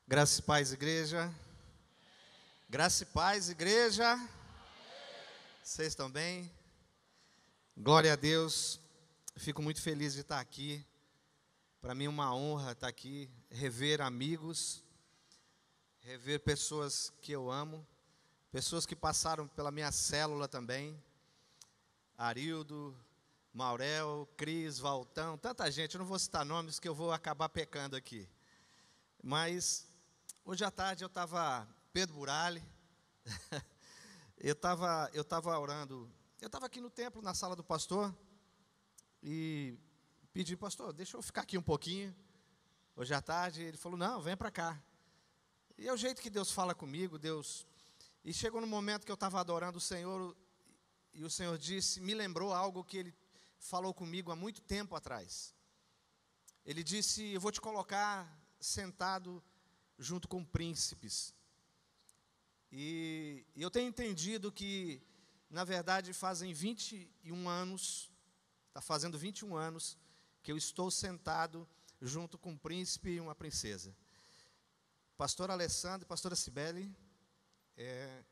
Graça e paz, igreja. Graça e paz, igreja. Vocês estão bem? Glória a Deus. Fico muito feliz de estar aqui. Para mim é uma honra estar aqui, rever amigos, rever pessoas que eu amo, pessoas que passaram pela minha célula também. Arildo, Maurel, Cris, Valtão, tanta gente. Eu não vou citar nomes que eu vou acabar pecando aqui. Mas hoje à tarde eu estava, Pedro Burali, eu estava orando, eu estava aqui no templo, na sala do pastor, e pedi, pastor, deixa eu ficar aqui um pouquinho, hoje à tarde. Ele falou, não, vem para cá. E é o jeito que Deus fala comigo, e chegou no momento que eu estava adorando o Senhor, e o Senhor me lembrou algo que Ele falou comigo há muito tempo atrás. Ele disse, eu vou te colocar sentado junto com príncipes. E eu tenho entendido que, na verdade, fazem 21 anos, está fazendo 21 anos, que eu estou sentado junto com um príncipe e uma princesa. Pastor Alessandro e pastora Cibele,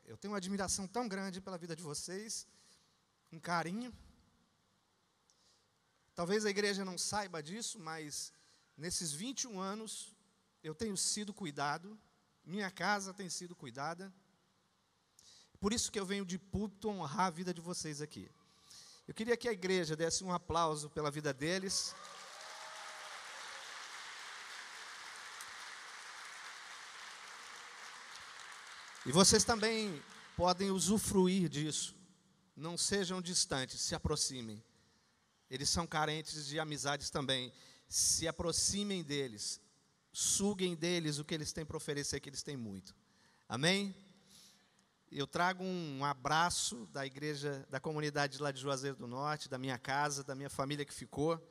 eu tenho uma admiração tão grande pela vida de vocês, um carinho. Talvez a igreja não saiba disso, mas nesses 21 anos eu tenho sido cuidado, minha casa tem sido cuidada. Por isso que eu venho de púlpito honrar a vida de vocês aqui. Eu queria que a igreja desse um aplauso pela vida deles. E vocês também podem usufruir disso. Não sejam distantes, se aproximem. Eles são carentes de amizades também. Se aproximem deles. Suguem deles o que eles têm para oferecer, que eles têm muito. Amém? Eu trago um abraço da igreja, da comunidade lá de Juazeiro do Norte, da minha casa, da minha família que ficou.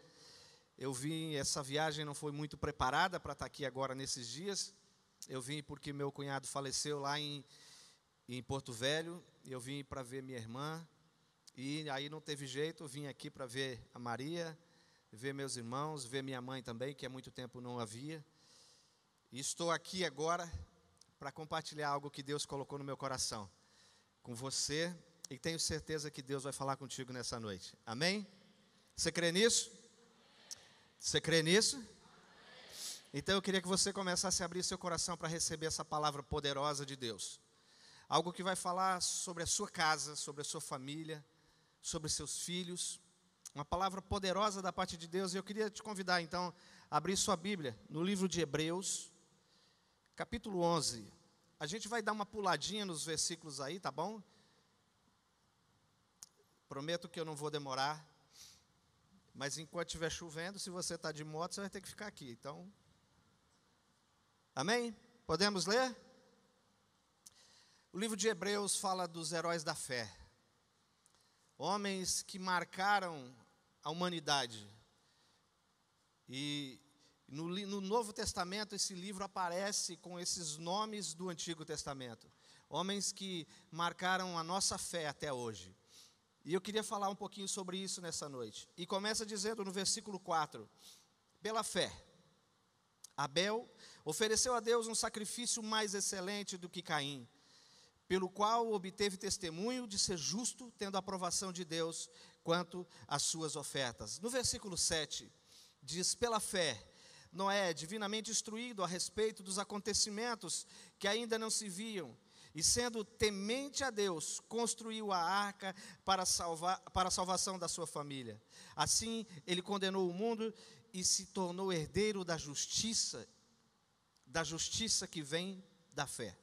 Eu vim, essa viagem não foi muito preparada para estar aqui agora nesses dias. Eu vim porque meu cunhado faleceu lá em Porto Velho. Eu vim para ver minha irmã. E aí não teve jeito, eu vim aqui para ver a Maria, ver meus irmãos, ver minha mãe também, que há muito tempo não havia. E estou aqui agora para compartilhar algo que Deus colocou no meu coração com você, e tenho certeza que Deus vai falar contigo nessa noite. Amém? Você crê nisso? Você crê nisso? Então eu queria que você começasse a abrir seu coração para receber essa palavra poderosa de Deus. Algo que vai falar sobre a sua casa, sobre a sua família, sobre seus filhos. Uma palavra poderosa da parte de Deus. E eu queria te convidar então a abrir sua Bíblia no livro de Hebreus, capítulo 11. A gente vai dar uma puladinha nos versículos aí, tá bom? Prometo que eu não vou demorar. Mas enquanto estiver chovendo, se você está de moto, você vai ter que ficar aqui. Então, amém? Podemos ler? O livro de Hebreus fala dos heróis da fé. Homens que marcaram a humanidade. E no Novo Testamento, esse livro aparece com esses nomes do Antigo Testamento. Homens que marcaram a nossa fé até hoje. E eu queria falar um pouquinho sobre isso nessa noite. E começa dizendo no versículo 4. Pela fé, Abel ofereceu a Deus um sacrifício mais excelente do que Caim, pelo qual obteve testemunho de ser justo, tendo a aprovação de Deus quanto às suas ofertas. No versículo 7, diz, pela fé, Noé, divinamente instruído a respeito dos acontecimentos que ainda não se viam, e sendo temente a Deus, construiu a arca para a salvação da sua família. Assim, ele condenou o mundo e se tornou herdeiro da justiça que vem da fé.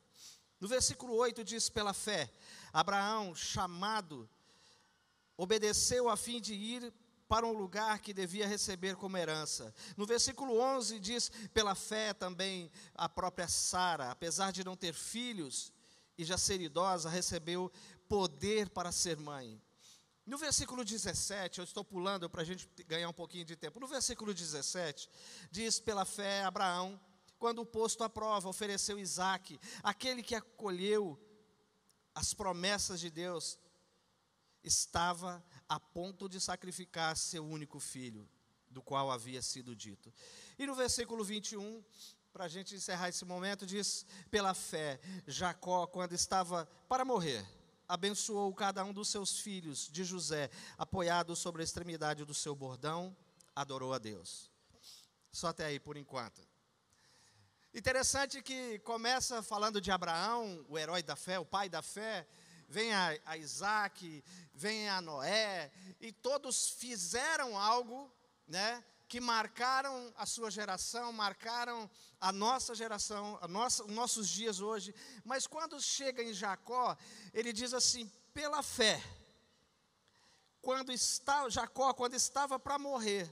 No versículo 8 diz, pela fé, Abraão, chamado, obedeceu a fim de ir para um lugar que devia receber como herança. No versículo 11 diz, pela fé também, a própria Sara, apesar de não ter filhos e já ser idosa, recebeu poder para ser mãe. No versículo 17, eu estou pulando para a gente ganhar um pouquinho de tempo. No versículo 17, diz, pela fé, Abraão, quando posto à prova, ofereceu Isaque, aquele que acolheu as promessas de Deus, estava a ponto de sacrificar seu único filho, do qual havia sido dito. E no versículo 21, para a gente encerrar esse momento, diz: pela fé, Jacó, quando estava para morrer, abençoou cada um dos seus filhos de José, apoiado sobre a extremidade do seu bordão, adorou a Deus. Só até aí por enquanto. Interessante que começa falando de Abraão, o herói da fé, o pai da fé, vem a Isaac, vem a Noé, e todos fizeram algo, né, que marcaram a sua geração, marcaram a nossa geração, os nossos dias hoje. Mas quando chega em Jacó, ele diz assim: pela fé, Jacó, quando estava para morrer,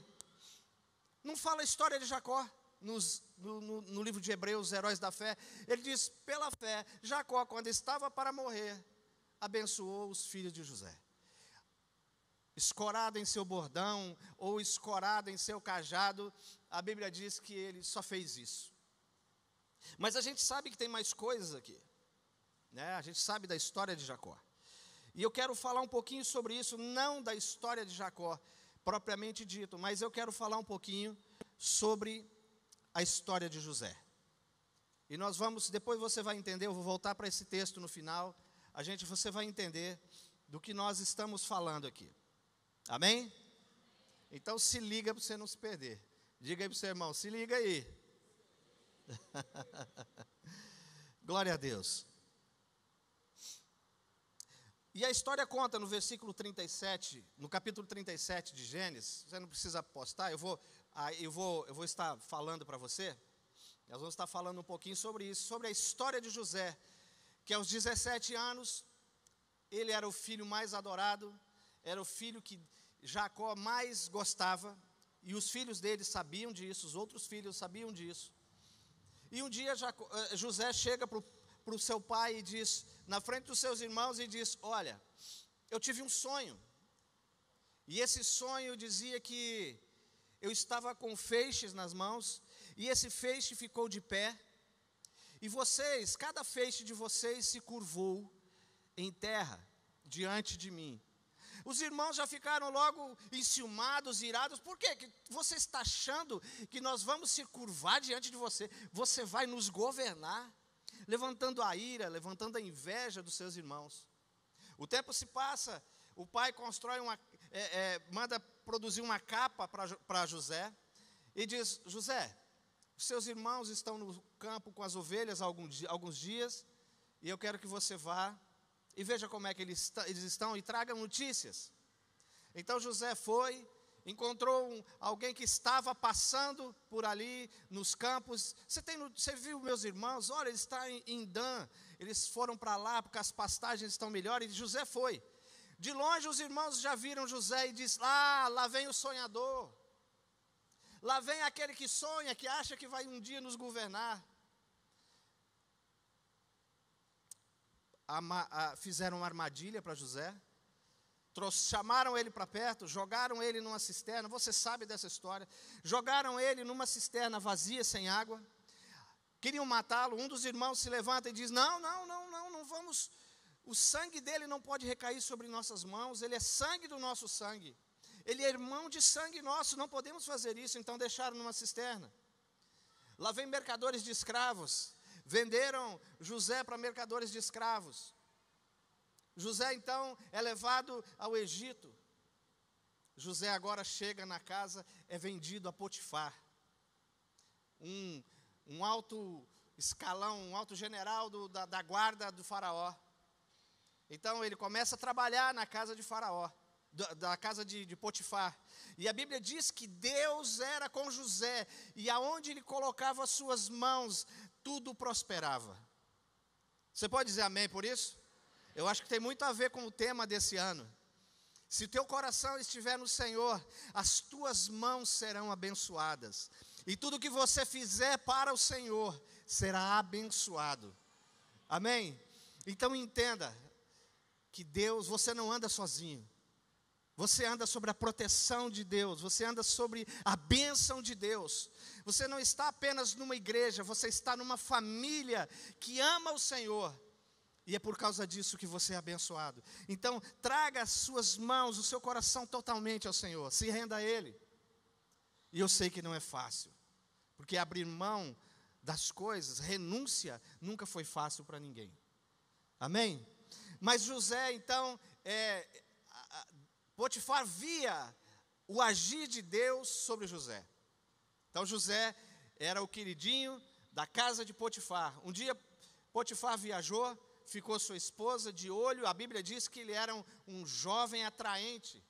não fala a história de Jacó no livro de Hebreus, Heróis da Fé. Ele diz: pela fé, Jacó, quando estava para morrer, abençoou os filhos de José. Escorado em seu bordão, ou escorado em seu cajado, a Bíblia diz que ele só fez isso. Mas a gente sabe que tem mais coisas aqui, né? A gente sabe da história de Jacó. E eu quero falar um pouquinho sobre isso, não da história de Jacó, propriamente dito, mas eu quero falar um pouquinho sobre a história de José. E nós vamos, depois você vai entender, eu vou voltar para esse texto no final, você vai entender do que nós estamos falando aqui. Amém? Então se liga para você não se perder. Diga aí para o seu irmão: se liga aí. Glória a Deus. E a história conta no versículo 37, no capítulo 37 de Gênesis. Você não precisa postar, eu vou estar falando para você. Nós vamos estar falando um pouquinho sobre isso, sobre a história de José, que aos 17 anos, ele era o filho mais adorado, era o filho que Jacó mais gostava, e os filhos dele sabiam disso, os outros filhos sabiam disso. E um dia José chega para o seu pai e diz, na frente dos seus irmãos, e diz: olha, eu tive um sonho, e esse sonho dizia que eu estava com feixes nas mãos, e esse feixe ficou de pé, e vocês, cada feixe de vocês se curvou em terra diante de mim. Os irmãos já ficaram logo enciumados, irados. Por quê? Que você está achando que nós vamos se curvar diante de você? Você vai nos governar, levantando a ira, levantando a inveja dos seus irmãos. O tempo se passa, o pai constrói manda produzir uma capa para José, e diz: José, os seus irmãos estão no campo com as ovelhas há alguns dias, e eu quero que você vá e veja como é que eles estão e traga notícias. Então José foi, encontrou alguém que estava passando por ali nos campos. Você viu meus irmãos? Olha, eles estão em Dan, eles foram para lá porque as pastagens estão melhores. E José foi. De longe os irmãos já viram José e diz: lá vem o sonhador. Lá vem aquele que sonha, que acha que vai um dia nos governar. Fizeram uma armadilha para José, chamaram ele para perto, jogaram ele numa cisterna. Você sabe dessa história. Jogaram ele numa cisterna vazia, sem água, queriam matá-lo. Um dos irmãos se levanta e diz: não vamos, o sangue dele não pode recair sobre nossas mãos, ele é sangue do nosso sangue, ele é irmão de sangue nosso, não podemos fazer isso. Então deixaram numa cisterna. Lá vem mercadores de escravos, venderam José para mercadores de escravos. José então é levado ao Egito. José agora chega na casa, é vendido a Potifar, um alto escalão, um alto general da guarda do faraó. Então ele começa a trabalhar na casa de Faraó, da casa de Potifar. E a Bíblia diz que Deus era com José, e aonde ele colocava as suas mãos, tudo prosperava. Você pode dizer amém por isso? Eu acho que tem muito a ver com o tema desse ano. Se teu coração estiver no Senhor, as tuas mãos serão abençoadas, e tudo que você fizer para o Senhor será abençoado. Amém? Então entenda que Deus, você não anda sozinho. Você anda sobre a proteção de Deus, você anda sobre a bênção de Deus. Você não está apenas numa igreja, você está numa família que ama o Senhor. E é por causa disso que você é abençoado. Então, traga as suas mãos, o seu coração totalmente ao Senhor. Se renda a Ele. E eu sei que não é fácil, porque abrir mão das coisas, renúncia nunca foi fácil para ninguém. Amém? Mas José, então, Potifar via o agir de Deus sobre José. Então José era o queridinho da casa de Potifar. Um dia Potifar viajou, ficou sua esposa de olho. A Bíblia diz que ele era um jovem atraente.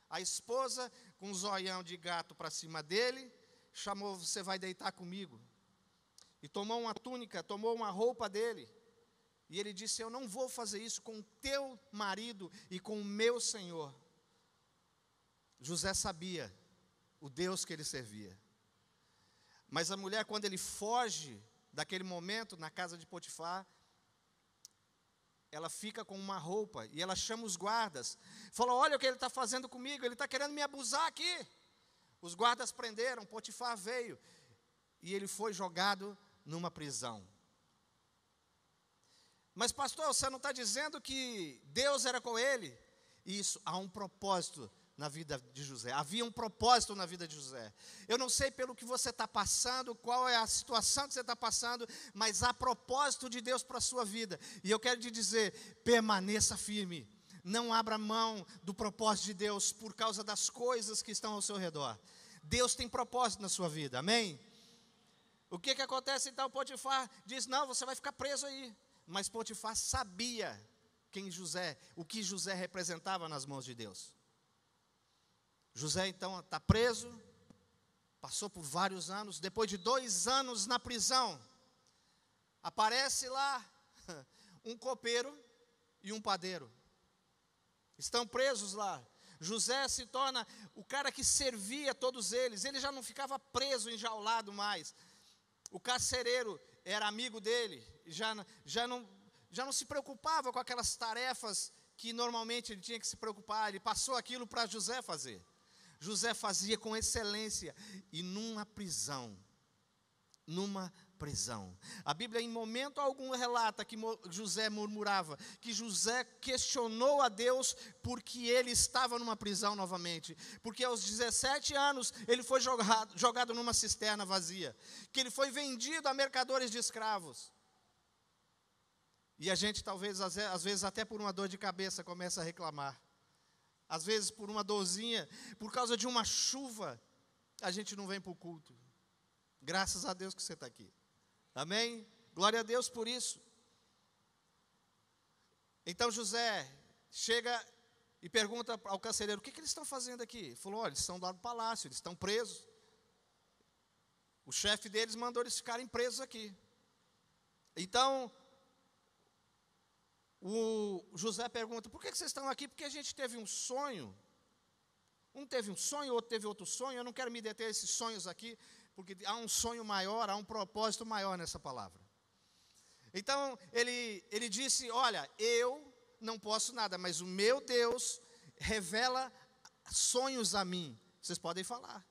A esposa, com um zoião de gato para cima dele, chamou: você vai deitar comigo. E tomou uma túnica, tomou uma roupa dele. E ele disse: eu não vou fazer isso com o teu marido e com o meu senhor. José sabia o Deus que ele servia. Mas a mulher, quando ele foge daquele momento na casa de Potifar, ela fica com uma roupa e ela chama os guardas. Fala: olha o que ele está fazendo comigo, ele está querendo me abusar aqui. Os guardas prenderam, Potifar veio e ele foi jogado numa prisão. Mas pastor, você não está dizendo que Deus era com ele? Isso, há um propósito na vida de José. Havia um propósito na vida de José. Eu não sei pelo que você está passando, qual é a situação que você está passando, mas há propósito de Deus para a sua vida. E eu quero te dizer: permaneça firme. Não abra mão do propósito de Deus por causa das coisas que estão ao seu redor. Deus tem propósito na sua vida, amém? O que acontece então? Potifar diz: não, você vai ficar preso aí. Mas Potifar sabia o que José representava nas mãos de Deus. José então está preso, passou por vários anos. Depois de 2 anos na prisão, aparece lá um copeiro e um padeiro. Estão presos lá. José se torna o cara que servia todos eles. Ele já não ficava preso, enjaulado mais. O carcereiro era amigo dele, já não se preocupava com aquelas tarefas que normalmente ele tinha que se preocupar. Ele passou aquilo para José fazer. José fazia com excelência. E numa prisão. A Bíblia em momento algum relata que José murmurava, que José questionou a Deus porque ele estava numa prisão novamente. Porque aos 17 anos ele foi jogado numa cisterna vazia. Que ele foi vendido a mercadores de escravos. E a gente talvez, às vezes até por uma dor de cabeça, começa a reclamar. Às vezes por uma dorzinha, por causa de uma chuva, a gente não vem para o culto. Graças a Deus que você está aqui. Amém? Glória a Deus por isso. Então José chega e pergunta ao carcereiro: o que eles estão fazendo aqui? Ele falou: olha, eles estão lá no palácio, eles estão presos. O chefe deles mandou eles ficarem presos aqui. Então, o José pergunta: por que vocês estão aqui? Porque a gente teve um sonho. Um teve um sonho, outro teve outro sonho. Eu não quero me deter a esses sonhos aqui, porque há um sonho maior, há um propósito maior nessa palavra. Então, ele disse: olha, eu não posso nada, mas o meu Deus revela sonhos a mim. Vocês podem falar.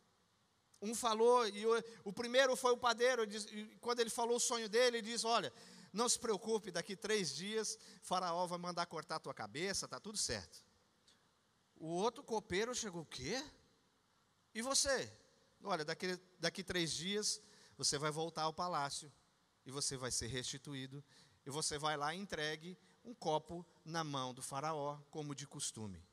Um falou, e o primeiro foi o padeiro. E quando ele falou o sonho dele, ele disse: olha, não se preocupe, daqui 3 dias, Faraó vai mandar cortar a tua cabeça, está tudo certo. O outro copeiro chegou: o quê? E você? Olha, daqui 3 dias, você vai voltar ao palácio, e você vai ser restituído, e você vai lá e entregue um copo na mão do faraó, como de costume.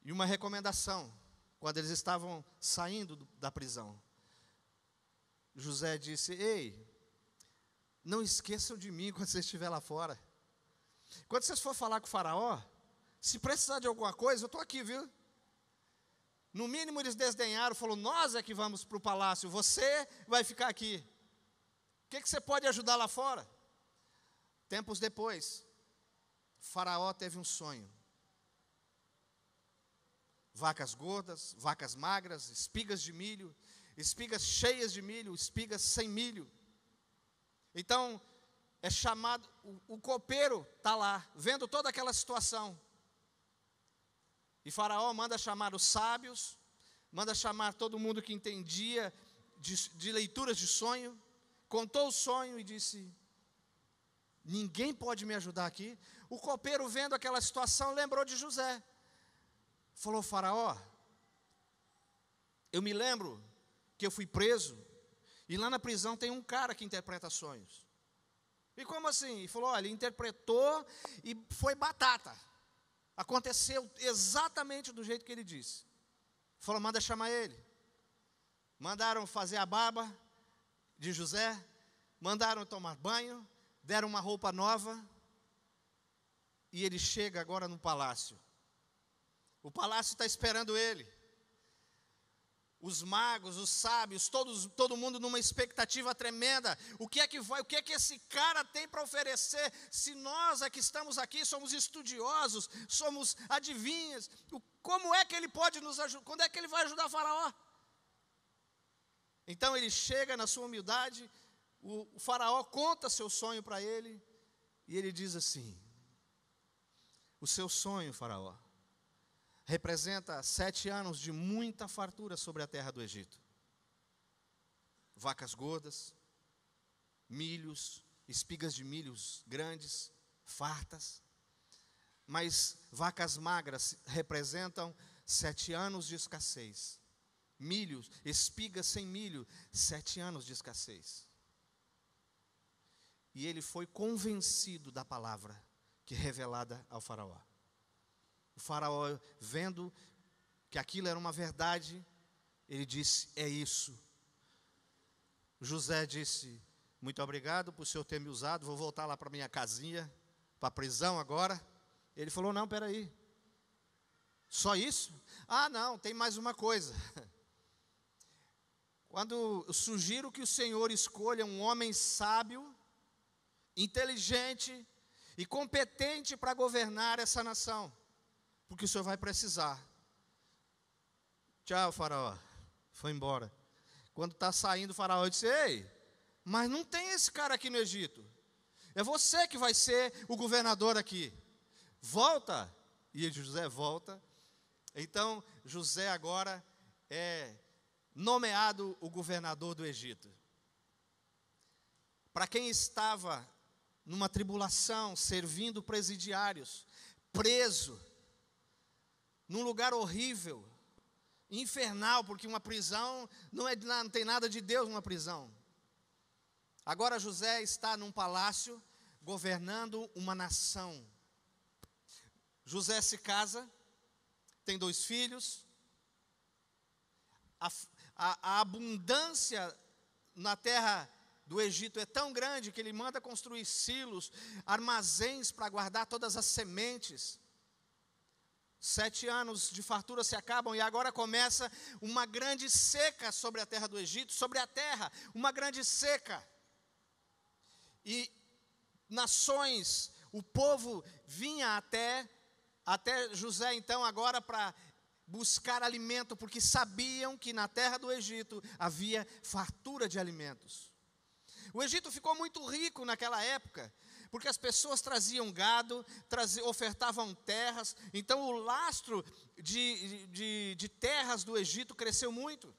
E uma recomendação, quando eles estavam saindo da prisão, José disse: ei, não esqueçam de mim quando você estiver lá fora. Quando vocês for falar com o faraó, se precisar de alguma coisa, eu estou aqui, viu? No mínimo eles desdenharam, falou: nós é que vamos para o palácio, você vai ficar aqui. O que você pode ajudar lá fora? Tempos depois, Faraó teve um sonho. Vacas gordas, vacas magras, espigas de milho, espigas cheias de milho, espigas sem milho. Então, é chamado, o copeiro está lá, vendo toda aquela situação. E Faraó manda chamar os sábios, manda chamar todo mundo que entendia de leituras de sonho, contou o sonho e disse: ninguém pode me ajudar aqui. O copeiro, vendo aquela situação, lembrou de José. Falou: Faraó, eu me lembro que eu fui preso, e lá na prisão tem um cara que interpreta sonhos. E como assim? Ele falou, olha, ele interpretou e foi batata. Aconteceu exatamente do jeito que ele disse. Falou, manda chamar ele. Mandaram fazer a barba de José, mandaram tomar banho, deram uma roupa nova, e ele chega agora no palácio. O palácio está esperando ele. Os magos, os sábios, todo mundo numa expectativa tremenda. O que é que esse cara tem para oferecer? Se nós que estamos aqui somos estudiosos, somos adivinhas, como é que ele pode nos ajudar? Quando é que ele vai ajudar Faraó? Então ele chega na sua humildade, o Faraó conta seu sonho para ele, e ele diz assim: o seu sonho, Faraó, representa 7 anos de muita fartura sobre a terra do Egito. Vacas gordas, milhos, espigas de milhos grandes, fartas. Mas vacas magras representam 7 anos de escassez. Milhos, espigas sem milho, 7 anos de escassez. E ele foi convencido da palavra que é revelada ao Faraó. O Faraó, vendo que aquilo era uma verdade, ele disse, é isso. José disse, muito obrigado por o senhor ter me usado, vou voltar lá para minha casinha, para a prisão agora. Ele falou, não, peraí, só isso? Ah, não, tem mais uma coisa. Quando eu sugiro que o Senhor escolha um homem sábio, inteligente e competente para governar essa nação, porque o senhor vai precisar. Tchau, Faraó. Foi embora. Quando está saindo, o Faraó disse, ei, mas não tem esse cara aqui no Egito. É você que vai ser o governador aqui. Volta. E José volta. Então, José agora é nomeado o governador do Egito. Para quem estava numa tribulação, servindo presidiários, preso, num lugar horrível, infernal, porque uma prisão não tem nada de Deus numa prisão. Agora José está num palácio, governando uma nação. José se casa, tem 2 filhos, a abundância na terra do Egito é tão grande que ele manda construir silos, armazéns para guardar todas as sementes. 7 anos de fartura se acabam e agora começa uma grande seca sobre a terra do Egito, sobre a terra, uma grande seca. E nações, o povo vinha até José então agora para buscar alimento, porque sabiam que na terra do Egito havia fartura de alimentos. O Egito ficou muito rico naquela época, porque as pessoas traziam gado, ofertavam terras, então o lastro de terras do Egito cresceu muito.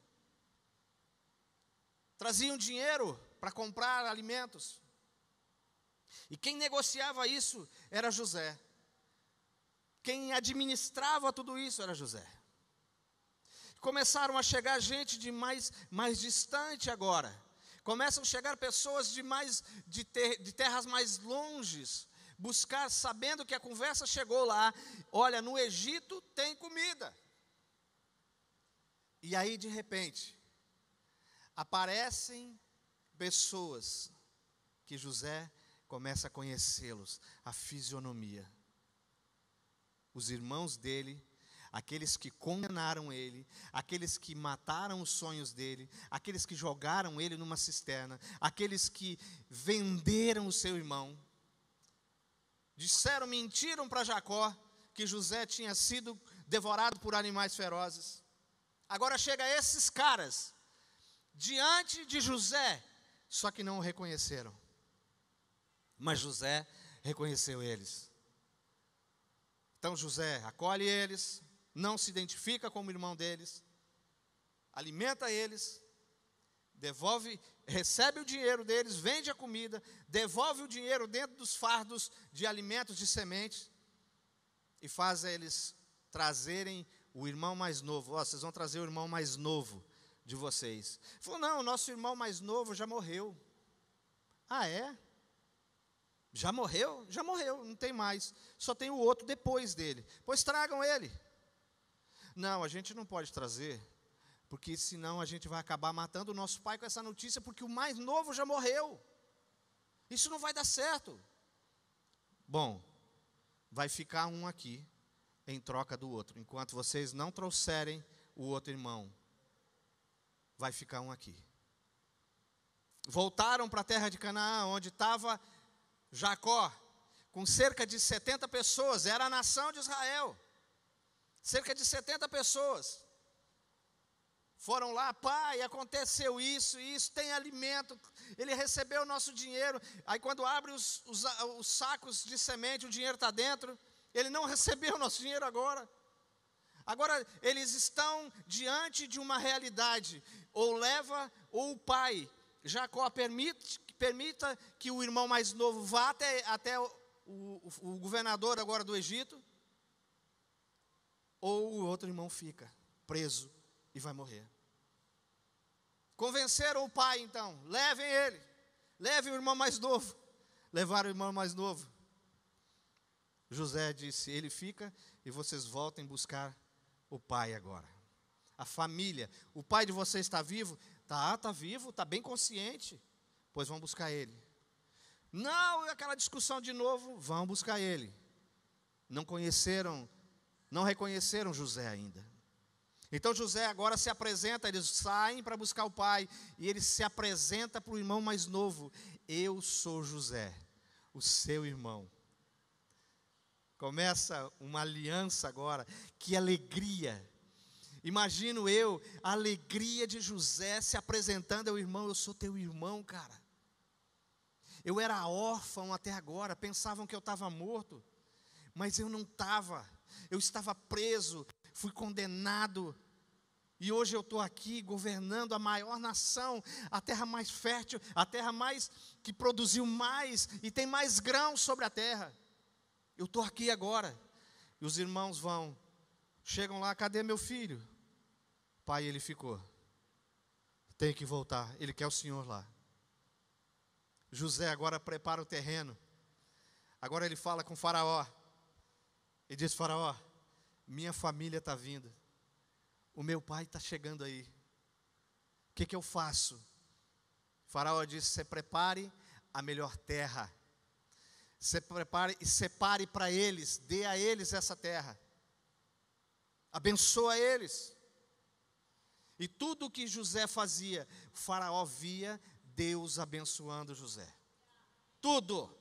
Traziam dinheiro para comprar alimentos. E quem negociava isso era José. Quem administrava tudo isso era José. Começaram a chegar gente de mais distante agora. Começam a chegar pessoas de terras mais longes, buscar, sabendo que a conversa chegou lá, olha, no Egito tem comida. E aí, de repente, aparecem pessoas que José começa a conhecê-los, a fisionomia. Os irmãos dele, aqueles que condenaram ele, aqueles que mataram os sonhos dele, aqueles que jogaram ele numa cisterna, aqueles que venderam o seu irmão, mentiram para Jacó que José tinha sido devorado por animais ferozes. Agora chega esses caras diante de José, só que não o reconheceram. Mas José reconheceu eles. Então José acolhe eles, não se identifica como irmão deles, alimenta eles, recebe o dinheiro deles, vende a comida, devolve o dinheiro dentro dos fardos de alimentos, de sementes, e faz eles trazerem o irmão mais novo. Vocês vão trazer o irmão mais novo de vocês. Ele falou, não, o nosso irmão mais novo já morreu. Ah, é? Já morreu? Já morreu, não tem mais. Só tem o outro depois dele. Pois tragam ele. Não, a gente não pode trazer, porque senão a gente vai acabar matando o nosso pai com essa notícia, porque o mais novo já morreu. Isso não vai dar certo. Bom, vai ficar um aqui, em troca do outro. Enquanto vocês não trouxerem o outro irmão, vai ficar um aqui. Voltaram para a terra de Canaã, onde estava Jacó, com cerca de 70 pessoas, era a nação de Israel. Cerca de 70 pessoas. Foram lá, pai, aconteceu isso, tem alimento, ele recebeu o nosso dinheiro. Aí quando abre os sacos de semente, o dinheiro está dentro. Ele não recebeu o nosso dinheiro agora. Agora eles estão diante de uma realidade. Ou leva, ou o pai, Jacó, permita que o irmão mais novo vá até o governador agora do Egito. Ou o outro irmão fica preso e vai morrer. Convenceram o pai então, levem ele, levem o irmão mais novo. Levaram o irmão mais novo. José disse, ele fica e vocês voltem buscar o pai agora. A família, o pai de vocês está vivo? Está vivo, está bem consciente. Pois vão buscar ele. Não, aquela discussão de novo, vão buscar ele. Não reconheceram José ainda. Então José agora se apresenta, eles saem para buscar o pai, e ele se apresenta para o irmão mais novo. Eu sou José, o seu irmão. Começa uma aliança agora, que alegria. Imagino a alegria de José se apresentando ao irmão, eu sou teu irmão, cara. Eu era órfão até agora, pensavam que eu estava morto, mas eu não estava, eu estava preso, fui condenado, e hoje eu estou aqui governando a maior nação, a terra mais fértil, a terra mais que produziu mais, e tem mais grãos sobre a terra. Eu estou aqui agora. E os irmãos chegam lá, cadê meu filho? Pai, ele ficou. Tem que voltar, ele quer o senhor lá. José agora prepara o terreno. Agora ele fala com Faraó. E diz, Faraó, minha família está vindo. O meu pai está chegando aí. O que eu faço? Faraó disse, você prepare a melhor terra. Você prepare e separe para eles, dê a eles essa terra. Abençoa eles. E tudo o que José fazia, o Faraó via Deus abençoando José. Tudo.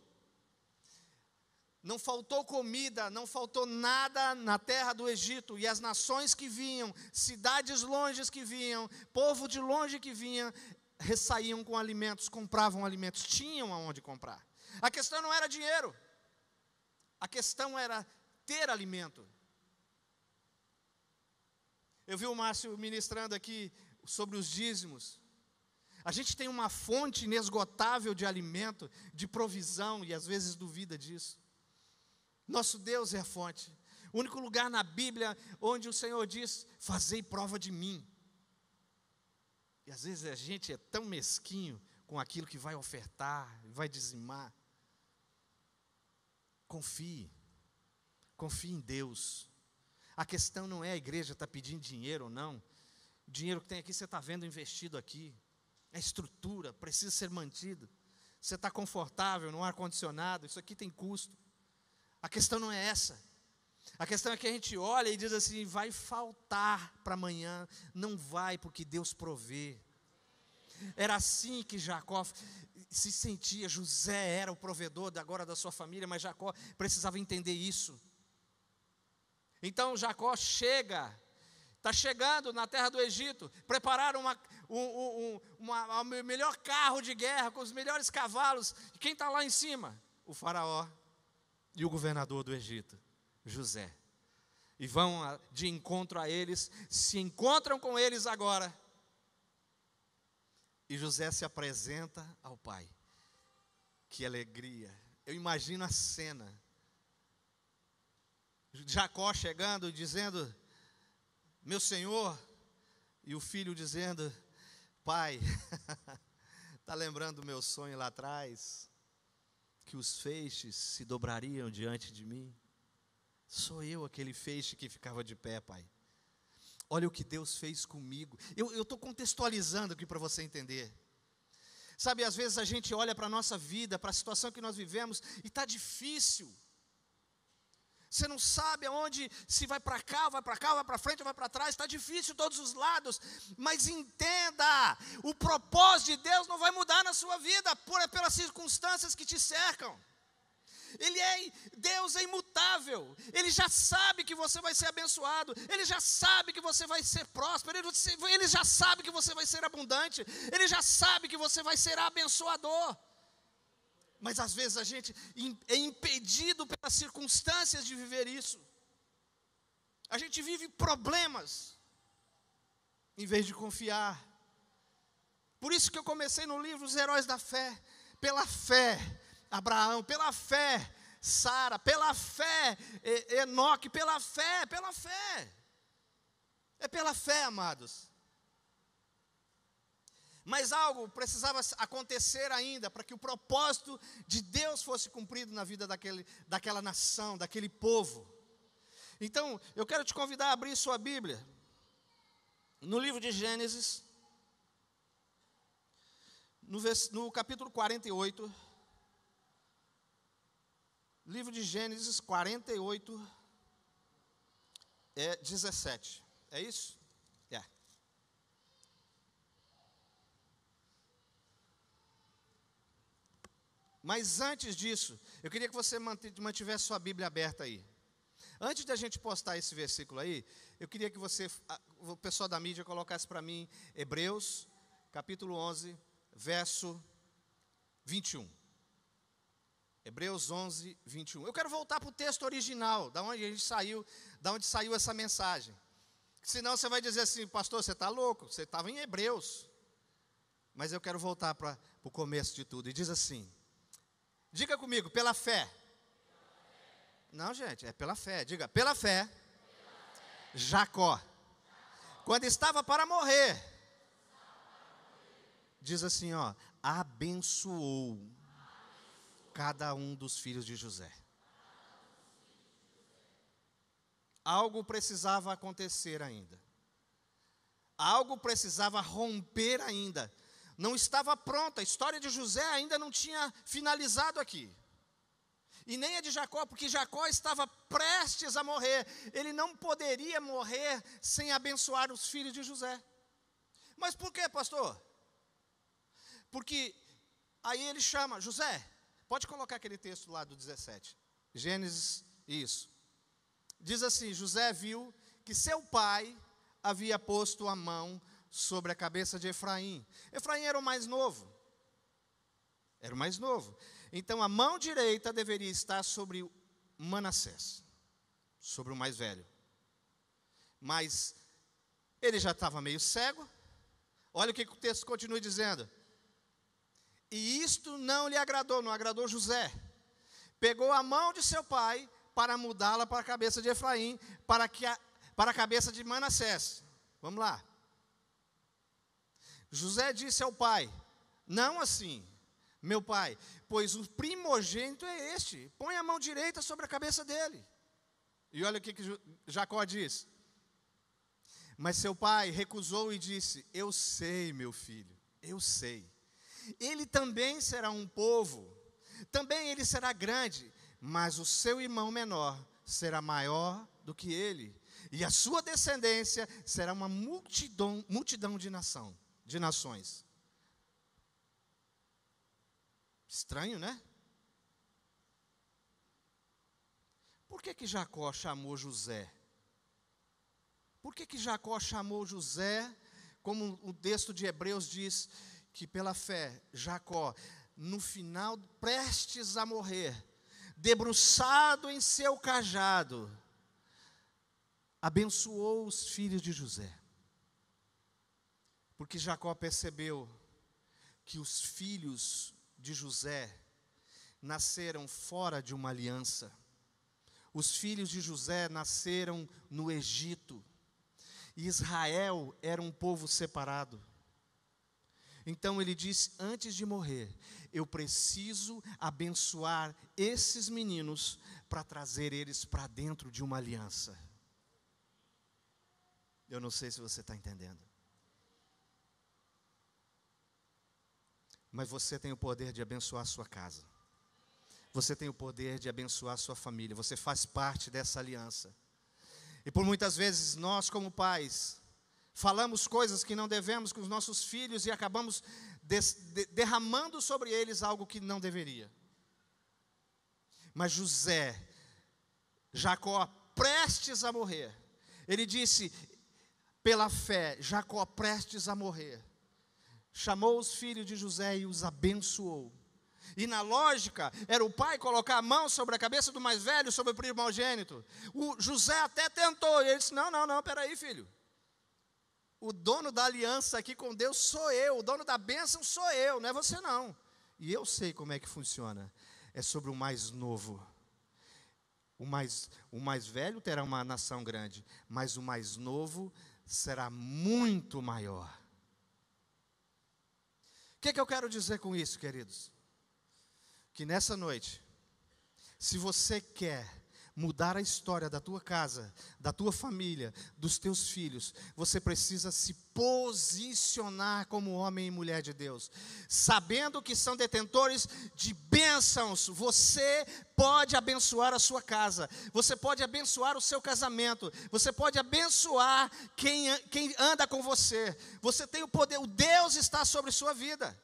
Não faltou comida, não faltou nada na terra do Egito. E as nações que vinham, cidades longes que vinham, povo de longe que vinha, ressaíam com alimentos, compravam alimentos, tinham aonde comprar. A questão não era dinheiro, a questão era ter alimento. Eu vi o Márcio ministrando aqui sobre os dízimos. A gente tem uma fonte inesgotável de alimento, de provisão, e às vezes duvida disso. Nosso Deus é a fonte. O único lugar na Bíblia onde o Senhor diz, fazei prova de mim. E às vezes a gente é tão mesquinho com aquilo que vai ofertar, vai dizimar. Confie em Deus. A questão não é a igreja estar pedindo dinheiro ou não. O dinheiro que tem aqui, você está vendo investido aqui. É estrutura, precisa ser mantido. Você está confortável no ar-condicionado, isso aqui tem custo. A questão não é essa. A questão é que a gente olha e diz assim, vai faltar para amanhã. Não vai, porque Deus provê. Era assim que Jacó se sentia. José era o provedor agora da sua família, mas Jacó precisava entender isso. Então Jacó está chegando na terra do Egito, prepararam o melhor carro de guerra, com os melhores cavalos. E quem está lá em cima? O faraó e o governador do Egito, José. E vão de encontro a eles, se encontram com eles agora. E José se apresenta ao pai. Que alegria. Eu imagino a cena. Jacó chegando e dizendo, meu senhor, E o filho dizendo: pai, está lembrando do meu sonho lá atrás? Que os feixes se dobrariam diante de mim? Sou eu aquele feixe que ficava de pé, pai. Olha o que Deus fez comigo. Eu estou contextualizando aqui para você entender. Sabe, às vezes a gente olha para a nossa vida, para a situação que nós vivemos, e está difícil. Você não sabe aonde, se vai para cá, vai para frente, vai para trás, está difícil todos os lados. Mas entenda, o propósito de Deus não vai mudar na sua vida, pelas circunstâncias que te cercam. Deus é imutável. Ele já sabe que você vai ser abençoado. Ele já sabe que você vai ser próspero. Ele já sabe que você vai ser abundante. Ele já sabe que você vai ser abençoador. Mas às vezes a gente é impedido pelas circunstâncias de viver isso. A gente vive problemas em vez de confiar. Por isso que eu comecei no livro Os Heróis da Fé. Pela fé Abraão, pela fé Sara, pela fé Enoque, pela fé. É pela fé, amados. Mas algo precisava acontecer ainda para que o propósito de Deus fosse cumprido na vida daquela nação, daquele povo. Então, eu quero te convidar a abrir sua Bíblia no livro de Gênesis, no capítulo 48. Livro de Gênesis 48, 17. É isso? É. Mas antes disso, eu queria que você mantivesse sua Bíblia aberta aí. Antes de a gente postar esse versículo aí, eu queria que o pessoal da mídia colocasse para mim Hebreus, capítulo 11, verso 21. Hebreus 11, 21. Eu quero voltar para o texto original, da onde saiu essa mensagem. Senão você vai dizer assim: pastor, você está louco, você estava em Hebreus. Mas eu quero voltar para o começo de tudo. E diz assim, diga comigo, pela fé. Não, gente, é pela fé. Diga, pela fé. Jacó, quando estava para morrer, diz assim, abençoou cada um dos filhos de José. Algo precisava acontecer ainda. Algo precisava romper ainda. Não estava pronta. A história de José ainda não tinha finalizado aqui. E nem a de Jacó, porque Jacó estava prestes a morrer. Ele não poderia morrer sem abençoar os filhos de José. Mas por quê, pastor? Porque aí ele chama José. Pode colocar aquele texto lá do 17. Gênesis, isso. Diz assim, José viu que seu pai havia posto a mão sobre a cabeça de Efraim. Efraim era o mais novo. Então a mão direita deveria estar sobre Manassés, sobre o mais velho. Mas ele já estava meio cego. Olha o que o texto continua dizendo. E isto não lhe agradou, não agradou José. Pegou a mão de seu pai para mudá-la para a cabeça de Efraim, para a cabeça de Manassés. Vamos lá. José disse ao pai, não assim, meu pai, pois o primogênito é este, põe a mão direita sobre a cabeça dele. E olha o que Jacó diz. Mas seu pai recusou e disse, eu sei, meu filho, eu sei. Ele também será um povo, também ele será grande, mas o seu irmão menor será maior do que ele, e a sua descendência será uma multidão de nações. Estranho, né? Por que Jacó chamou José? Por que Jacó chamou José, como o texto de Hebreus diz, que pela fé, Jacó, no final, prestes a morrer, debruçado em seu cajado, abençoou os filhos de José. Porque Jacó percebeu que os filhos de José nasceram fora de uma aliança. Os filhos de José nasceram no Egito. E Israel era um povo separado. Então ele disse, antes de morrer, eu preciso abençoar esses meninos para trazer eles para dentro de uma aliança. Eu não sei se você está entendendo. Mas você tem o poder de abençoar a sua casa. Você tem o poder de abençoar a sua família. Você faz parte dessa aliança. E por muitas vezes nós, como pais, falamos coisas que não devemos com os nossos filhos e acabamos derramando sobre eles algo que não deveria. Mas Jacó, prestes a morrer, ele disse, pela fé, Jacó prestes a morrer, chamou os filhos de José e os abençoou. E na lógica, era o pai colocar a mão sobre a cabeça do mais velho, sobre o primogênito. O José até tentou, e ele disse, não, peraí, filho. O dono da aliança aqui com Deus sou eu, o dono da bênção sou eu, não é você não. E eu sei como é que funciona, é sobre o mais novo. O mais velho terá uma nação grande, mas o mais novo será muito maior. O que eu quero dizer com isso, queridos? Que nessa noite, se você quer mudar a história da tua casa, da tua família, dos teus filhos, você precisa se posicionar como homem e mulher de Deus, sabendo que são detentores de bênçãos. Você pode abençoar a sua casa, você pode abençoar o seu casamento, você pode abençoar quem anda com você. Você tem o poder, o Deus está sobre sua vida.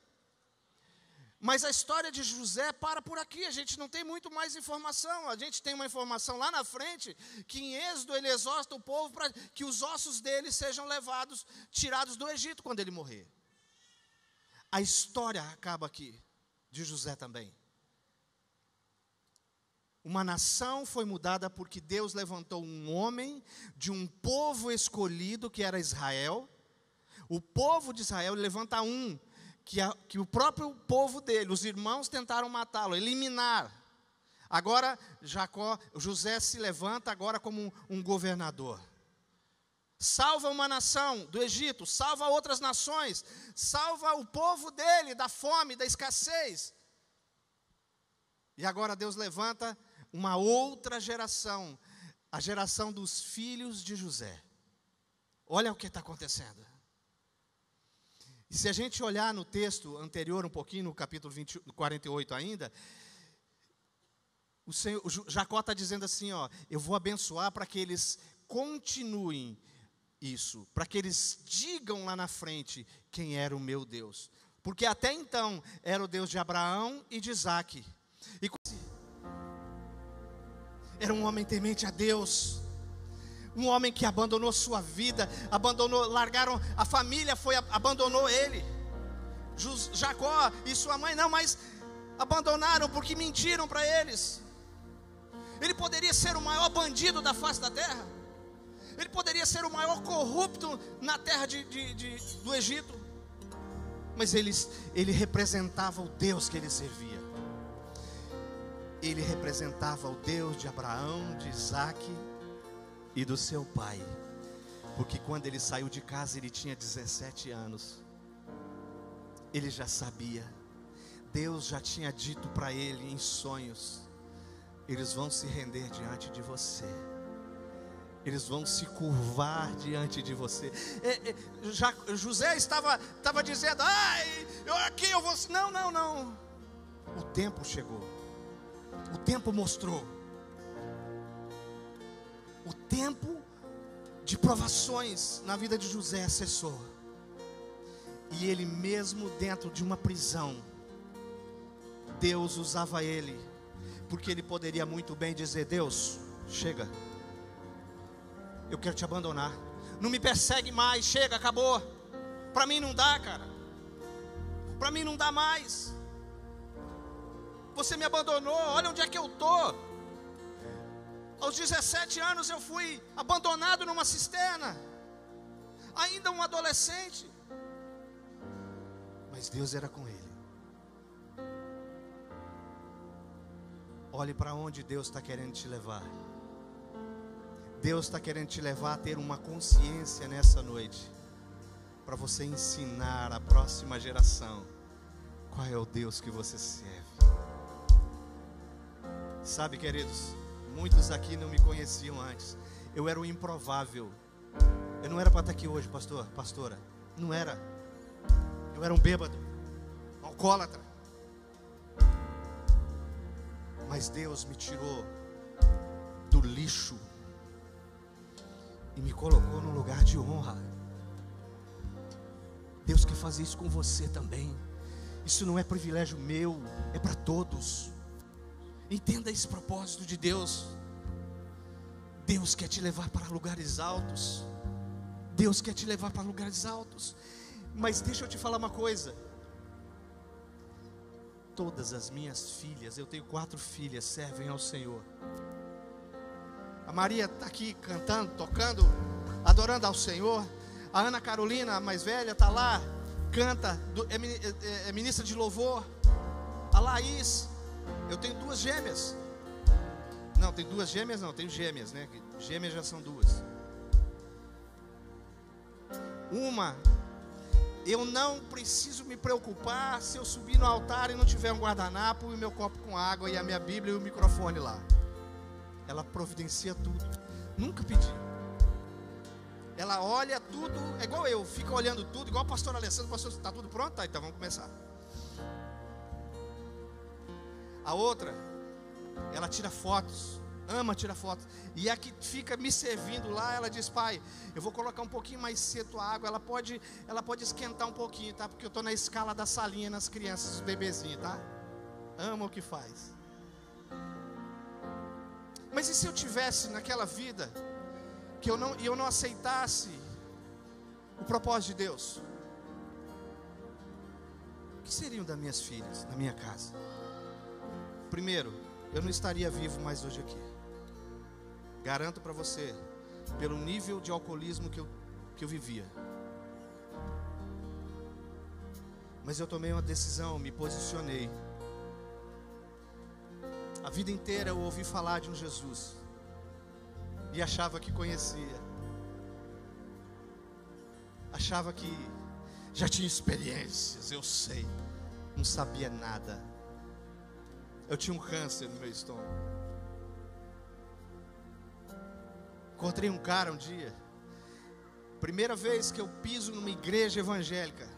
Mas a história de José para por aqui, a gente não tem muito mais informação. A gente tem uma informação lá na frente, que em Êxodo ele exorta o povo para que os ossos dele sejam levados, tirados do Egito quando ele morrer. A história acaba aqui, de José também. Uma nação foi mudada porque Deus levantou um homem de um povo escolhido, que era Israel. O povo de Israel levanta um, que o próprio povo dele, os irmãos tentaram matá-lo, eliminar. Agora José se levanta agora como um governador. Salva uma nação do Egito, salva outras nações, salva o povo dele da fome, da escassez. E agora Deus levanta uma outra geração, a geração dos filhos de José. Olha o que está acontecendo. E se a gente olhar no texto anterior, um pouquinho, no capítulo 48 ainda, o Jacó está dizendo assim, eu vou abençoar para que eles continuem isso, para que eles digam lá na frente quem era o meu Deus. Porque até então era o Deus de Abraão e de Isaque. E era um homem temente a Deus. Um homem que abandonou sua vida, largaram, a família abandonou ele. Jacó e sua mãe não, mas abandonaram porque mentiram para eles. Ele poderia ser o maior bandido da face da terra. Ele poderia ser o maior corrupto na terra do Egito. Mas ele representava o Deus que ele servia. Ele representava o Deus de Abraão, de Isaque e do seu pai. Porque quando ele saiu de casa, ele tinha 17 anos. Ele já sabia. Deus já tinha dito para ele em sonhos: eles vão se render diante de você. Eles vão se curvar diante de você. José estava dizendo: eu vou. Não. O tempo chegou. O tempo mostrou. O tempo de provações na vida de José cessou. E ele mesmo dentro de uma prisão, Deus usava ele, porque ele poderia muito bem dizer: Deus, chega, eu quero te abandonar, não me persegue mais, chega, acabou. Para mim não dá, cara. Para mim não dá mais. Você me abandonou, olha onde é que eu estou. Aos 17 anos eu fui abandonado numa cisterna, ainda um adolescente. Mas Deus era com ele. Olhe para onde Deus está querendo te levar. Deus está querendo te levar a ter uma consciência nessa noite, para você ensinar a próxima geração qual é o Deus que você serve. Sabe, queridos, muitos aqui não me conheciam antes. Eu era o improvável. Eu não era para estar aqui hoje, pastor, pastora. Não era. Eu era um bêbado, um alcoólatra. Mas Deus me tirou do lixo e me colocou num lugar de honra. Deus quer fazer isso com você também. Isso não é privilégio meu, é para todos. Entenda esse propósito de Deus. Deus quer te levar para lugares altos. Deus quer te levar para lugares altos. Mas deixa eu te falar uma coisa. Todas as minhas filhas, eu tenho 4 filhas, servem ao Senhor. A Maria está aqui cantando, tocando, adorando ao Senhor. A Ana Carolina, a mais velha, está lá, canta, é ministra de louvor. A Laís, eu tenho 2 gêmeas. Não, tem 2 gêmeas não, tenho gêmeas, né? Gêmeas já são 2. Uma, eu não preciso me preocupar se eu subir no altar e não tiver um guardanapo e o meu copo com água e a minha Bíblia e o microfone lá. Ela providencia tudo. Nunca pedi. Ela olha tudo, é igual eu, fica olhando tudo, igual o pastor Alessandro. Pastor, está tudo pronto? Tá, então vamos começar. A outra, ela tira fotos, ama tirar fotos. E a que fica me servindo lá, ela diz: pai, eu vou colocar um pouquinho mais cedo a água. Ela pode esquentar um pouquinho, tá? Porque eu estou na escala da salinha nas crianças, os bebezinhos, tá? Ama o que faz. Mas e se eu tivesse naquela vida que eu não aceitasse o propósito de Deus? O que seriam das minhas filhas, na minha casa? Primeiro, eu não estaria vivo mais hoje aqui. Garanto para você, pelo nível de alcoolismo que eu vivia. Mas eu tomei uma decisão, me posicionei. A vida inteira eu ouvi falar de um Jesus e achava que conhecia, achava que já tinha experiências. Eu sei, não sabia nada. Eu tinha um câncer no meu estômago. Encontrei um cara um dia, primeira vez que eu piso numa igreja evangélica.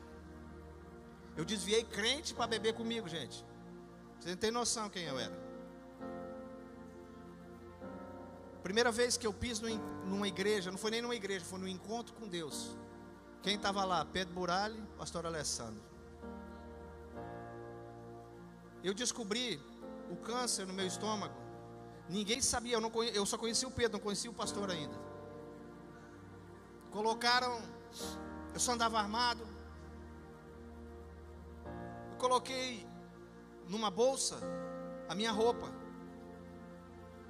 Eu desviei crente para beber comigo, gente. Você não tem noção quem eu era. Primeira vez que eu piso numa igreja, não foi nem numa igreja, foi num encontro com Deus. Quem estava lá? Pedro Burali, pastor Alessandro. Eu descobri o câncer no meu estômago. Ninguém sabia, eu só conhecia o Pedro, não conhecia o pastor ainda. Colocaram, eu só andava armado. Eu coloquei numa bolsa a minha roupa.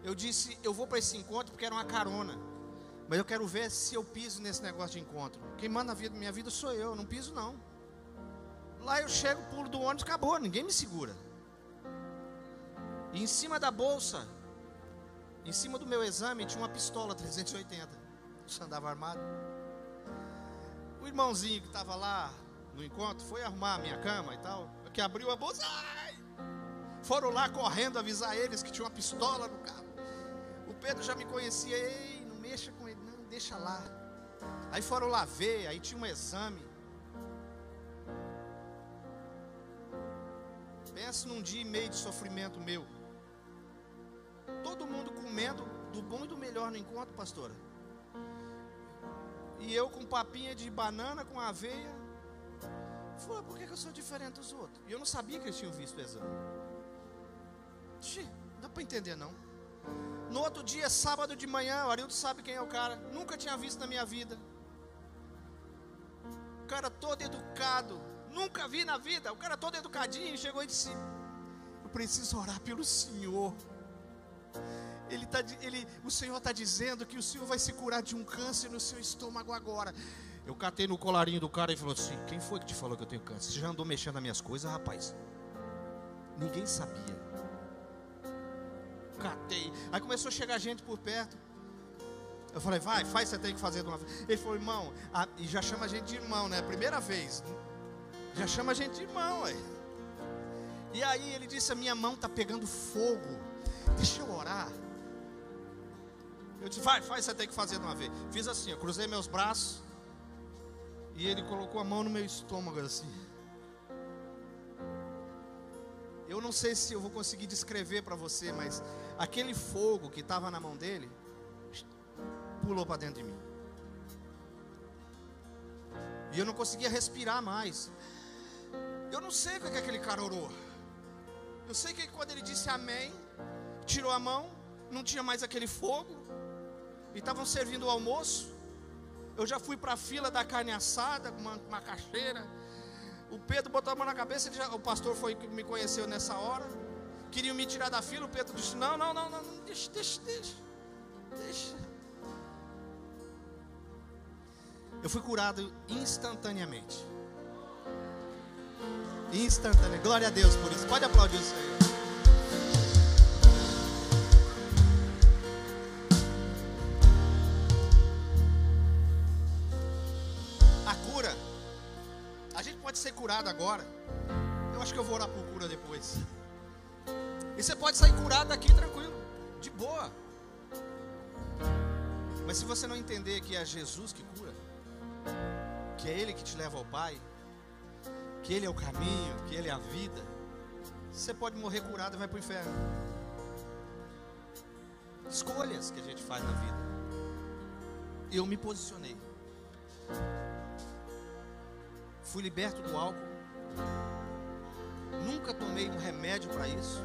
Eu disse, eu vou para esse encontro porque era uma carona, mas eu quero ver se eu piso nesse negócio de encontro. Quem manda a minha vida sou eu, não piso não. Lá eu chego, pulo do ônibus, acabou, ninguém me segura. E em cima da bolsa, em cima do meu exame, tinha uma pistola 380. Eu andava armado. O irmãozinho que estava lá no encontro foi arrumar a minha cama e tal, que abriu a bolsa. Ai! Foram lá correndo avisar eles que tinha uma pistola no carro. O Pedro já me conhecia. Ei, não mexa com ele, não, deixa lá. Aí foram lá ver, aí tinha um exame. Pensa num dia e meio de sofrimento meu. Todo mundo comendo do bom e do melhor no encontro, pastora. E eu com papinha de banana com aveia. Falei, por que eu sou diferente dos outros? E eu não sabia que eles tinham visto o exame. Não dá para entender não. No outro dia, sábado de manhã, o Arildo sabe quem é o cara. Nunca tinha visto na minha vida. O cara todo educado. Nunca vi na vida. O cara todo educadinho. Chegou e disse: eu preciso orar pelo senhor. O Senhor está dizendo que o Senhor vai se curar de um câncer no seu estômago agora. Eu catei no colarinho do cara e falou assim: quem foi que te falou que eu tenho câncer? Você já andou mexendo nas minhas coisas, rapaz? Ninguém sabia. Catei. Aí começou a chegar gente por perto. Eu falei, vai, faz, você tem que fazer de uma vez. Ele falou, irmão, e já chama a gente de irmão, né? Primeira vez. Já chama a gente de irmão, aí. E aí ele disse, a minha mão está pegando fogo. Deixa eu orar. Eu disse, vai, faz, você tem que fazer de uma vez. Fiz assim, eu cruzei meus braços. E ele colocou a mão no meu estômago assim. Eu não sei se eu vou conseguir descrever para você, mas aquele fogo que estava na mão dele pulou para dentro de mim. E eu não conseguia respirar mais. Eu não sei o que aquele cara orou. Eu sei que quando ele disse amém, tirou a mão, não tinha mais aquele fogo. E estavam servindo o almoço. Eu já fui para a fila da carne assada, com uma caixeira. O Pedro botou a mão na cabeça, o pastor foi que me conheceu nessa hora. Queriam me tirar da fila, o Pedro disse, não, deixa. Eu fui curado instantaneamente. Glória a Deus por isso. Pode aplaudir o Senhor. A cura. A gente pode ser curado agora. Eu acho que eu vou orar por cura depois. E você pode sair curado daqui tranquilo, de boa. Mas se você não entender que é Jesus que cura, que é Ele que te leva ao Pai, que Ele é o caminho, que Ele é a vida, você pode morrer curado e vai para o inferno. Escolhas que a gente faz na vida. Eu me posicionei. Fui liberto do álcool. Nunca tomei um remédio para isso.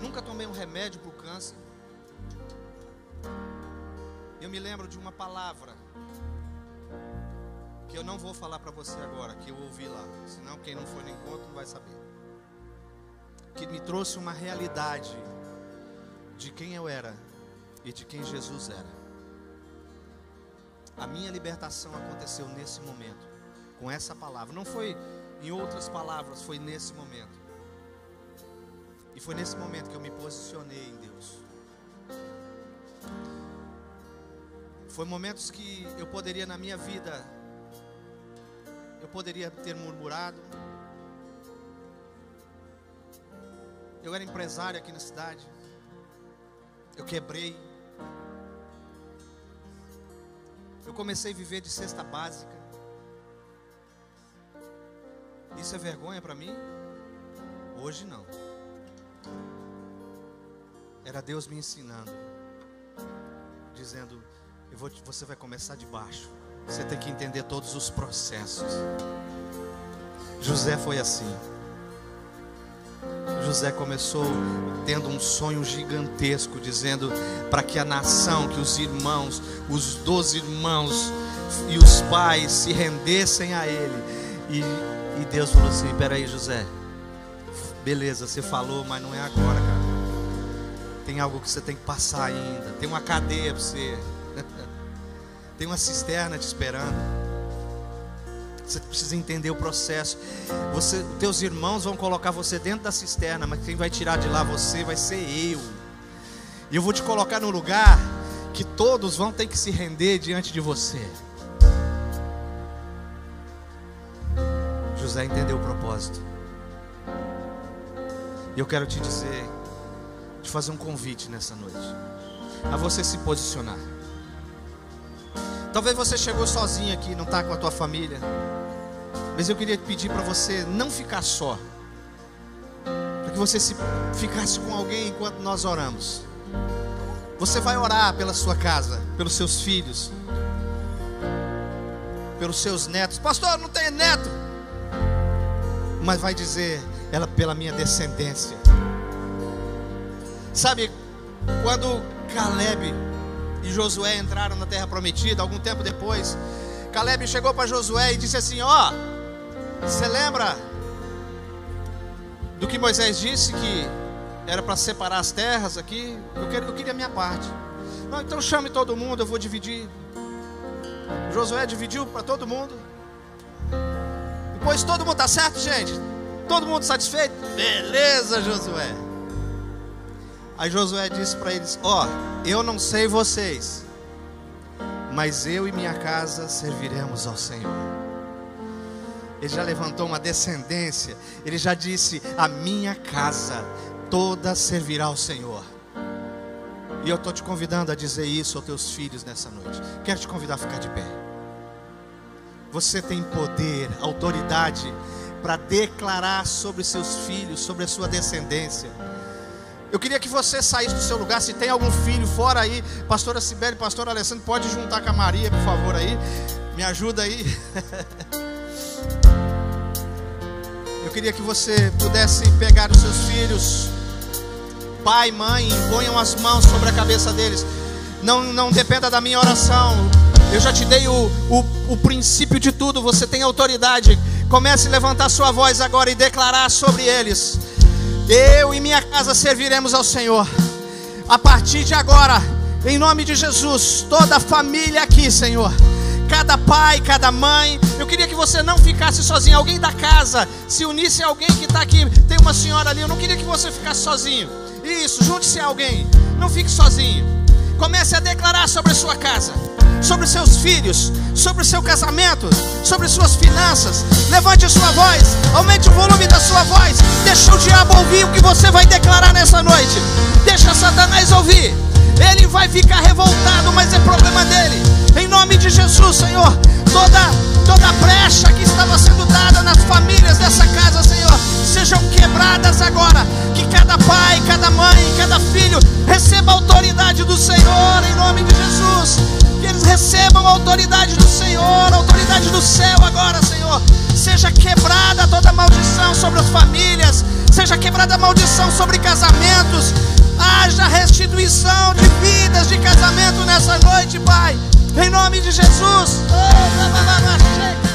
Nunca tomei um remédio para o câncer. Eu me lembro de uma palavra que eu não vou falar para você agora, que eu ouvi lá, senão quem não foi no encontro não vai saber. Que me trouxe uma realidade de quem eu era e de quem Jesus era. A minha libertação aconteceu nesse momento, com essa palavra. Não foi em outras palavras, foi nesse momento. E foi nesse momento que eu me posicionei em Deus. Foi momentos que eu poderia na minha vida, eu poderia ter murmurado. Eu era empresário aqui na cidade. Eu quebrei. Eu comecei a viver de cesta básica. Isso é vergonha para mim? Hoje não. Era Deus me ensinando, dizendo, você vai começar de baixo. Você tem que entender todos os processos. José foi assim. José começou tendo um sonho gigantesco, dizendo para que a nação, que os irmãos, os 12 irmãos e os pais se rendessem a ele. E Deus falou assim, espera aí, José, beleza, você falou, mas não é agora, cara. Tem algo que você tem que passar ainda. Tem uma cadeia para você. Tem uma cisterna te esperando. Você precisa entender o processo. Teus irmãos vão colocar você dentro da cisterna, mas quem vai tirar de lá você vai ser eu. E eu vou te colocar no lugar que todos vão ter que se render diante de você. José entendeu o propósito. E eu quero te dizer, te fazer um convite nessa noite, a você se posicionar. Talvez você chegou sozinho aqui, não está com a tua família, mas eu queria pedir para você não ficar só, para que você ficasse com alguém enquanto nós oramos. Você vai orar pela sua casa, pelos seus filhos, pelos seus netos. Pastor, não tenho neto. Mas vai dizer, ela pela minha descendência. Sabe, quando Caleb e Josué entraram na terra prometida, algum tempo depois, Caleb chegou para Josué e disse assim, você lembra do que Moisés disse, que era para separar as terras aqui? Eu queria a minha parte. Não, então chame todo mundo, eu vou dividir. Josué dividiu para todo mundo. Depois todo mundo está certo, gente? Todo mundo satisfeito? Beleza, Josué. Aí Josué disse para eles, eu não sei vocês, mas eu e minha casa serviremos ao Senhor. Ele já levantou uma descendência. Ele já disse: a minha casa toda servirá ao Senhor. E eu estou te convidando a dizer isso aos teus filhos nessa noite. Quero te convidar a ficar de pé. Você tem poder, autoridade para declarar sobre seus filhos, sobre a sua descendência. Eu queria que você saísse do seu lugar. Se tem algum filho fora aí, pastora Cibele, pastor Alessandro, pode juntar com a Maria, por favor, aí. Me ajuda aí. Eu queria que você pudesse pegar os seus filhos. Pai, mãe, imponham as mãos sobre a cabeça deles. Não dependa da minha oração. Eu já te dei o princípio de tudo. Você tem autoridade. Comece a levantar sua voz agora e declarar sobre eles: eu e minha casa serviremos ao Senhor. A partir de agora, em nome de Jesus, toda a família aqui, Senhor, cada pai, cada mãe, eu queria que você não ficasse sozinho. Alguém da casa se unisse a alguém que está aqui. Tem uma senhora ali, eu não queria que você ficasse sozinho. Isso, junte-se a alguém, não fique sozinho. Comece a declarar sobre a sua casa, sobre seus filhos, sobre o seu casamento, sobre suas finanças. Levante a sua voz, aumente o volume da sua voz. Deixa o diabo ouvir o que você vai declarar nessa noite. Deixa Satanás ouvir. Ele vai ficar revoltado, mas é problema dele. Em nome de Jesus, Senhor, toda brecha que estava sendo dada nas famílias dessa casa, Senhor, sejam quebradas agora. Que cada pai, cada mãe, cada filho receba a autoridade do Senhor, em nome de Jesus. Que eles recebam a autoridade do Senhor, a autoridade do céu agora, Senhor. Seja quebrada toda maldição sobre as famílias, seja quebrada a maldição sobre casamentos. Haja restituição de vidas de casamento nessa noite, Pai, em nome de Jesus. Oh,